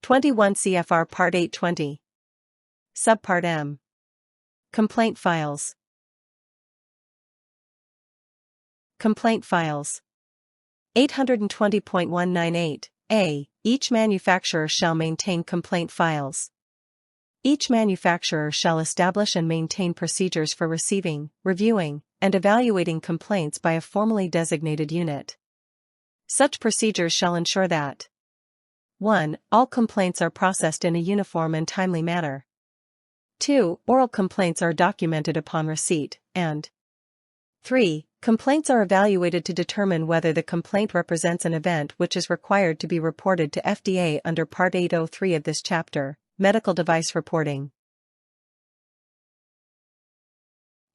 21 CFR Part 820. Subpart M. Complaint files. Complaint files. 820.198. A. Each manufacturer shall maintain complaint files. Each manufacturer shall establish and maintain procedures for receiving, reviewing, and evaluating complaints by a formally designated unit. Such procedures shall ensure that 1. All complaints are processed in a uniform and timely manner. 2. Oral complaints are documented upon receipt, and 3. Complaints are evaluated to determine whether the complaint represents an event which is required to be reported to FDA under Part 803 of this chapter, Medical Device Reporting.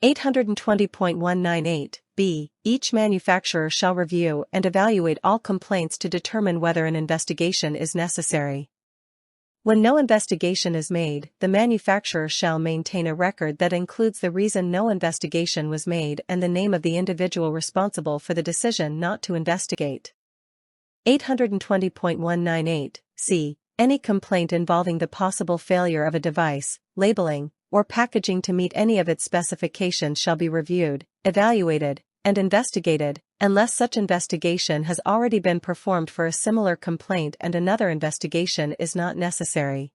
820.198. B. Each manufacturer shall review and evaluate all complaints to determine whether an investigation is necessary. When no investigation is made, the manufacturer shall maintain a record that includes the reason no investigation was made and the name of the individual responsible for the decision not to investigate. 820.198. C. Any complaint involving the possible failure of a device, labeling, or packaging to meet any of its specifications shall be reviewed, evaluated, and investigated, unless such investigation has already been performed for a similar complaint and another investigation is not necessary.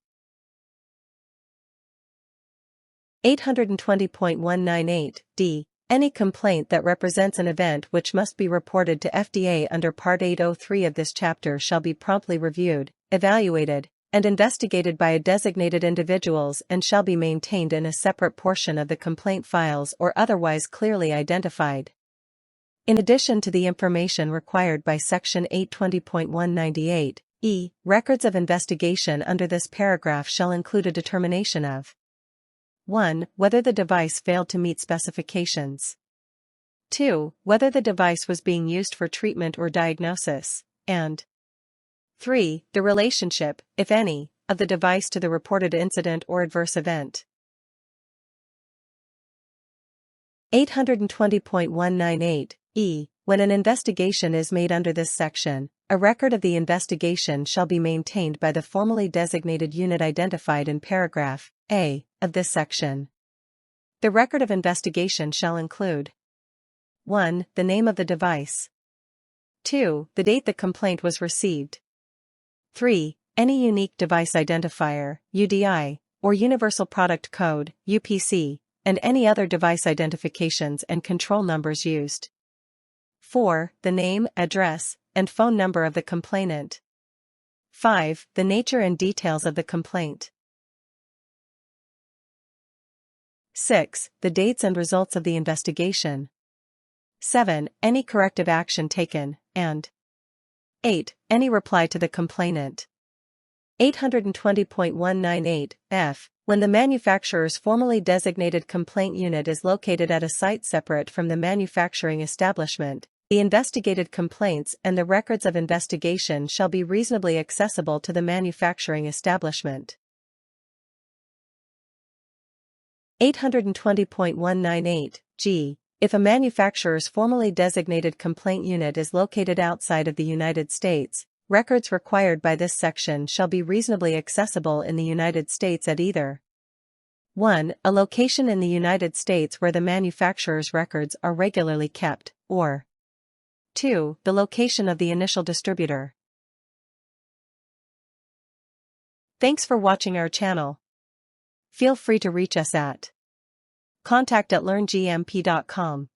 820.198. D. Any complaint that represents an event which must be reported to FDA under Part 803 of this chapter shall be promptly reviewed, evaluated, and investigated by designated individuals and shall be maintained in a separate portion of the complaint files or otherwise clearly identified. In addition to the information required by Section 820.198, e. Records of investigation under this paragraph shall include a determination of 1. Whether the device failed to meet specifications. 2. Whether the device was being used for treatment or diagnosis, and 3. The relationship, if any, of the device to the reported incident or adverse event. 820.198. E. When an investigation is made under this section, a record of the investigation shall be maintained by the formally designated unit identified in paragraph A of this section. The record of investigation shall include 1. The name of the device. 2. The date the complaint was received. 3. Any unique device identifier, UDI, or Universal Product Code, UPC, and any other device identifications and control numbers used. 4. The name, address, and phone number of the complainant. 5. The nature and details of the complaint. 6. The dates and results of the investigation. 7. Any corrective action taken, and 8. Any reply to the complainant. 820.198. F. When the manufacturer's formally designated complaint unit is located at a site separate from the manufacturing establishment, the investigated complaints and the records of investigation shall be reasonably accessible to the manufacturing establishment. 820.198. G. If a manufacturer's formally designated complaint unit is located outside of the United States, records required by this section shall be reasonably accessible in the United States at either 1. A location in the United States where the manufacturer's records are regularly kept, or 2. The location of the initial distributor. Thanks for watching our channel. Feel free to reach us at contact@learngmp.com.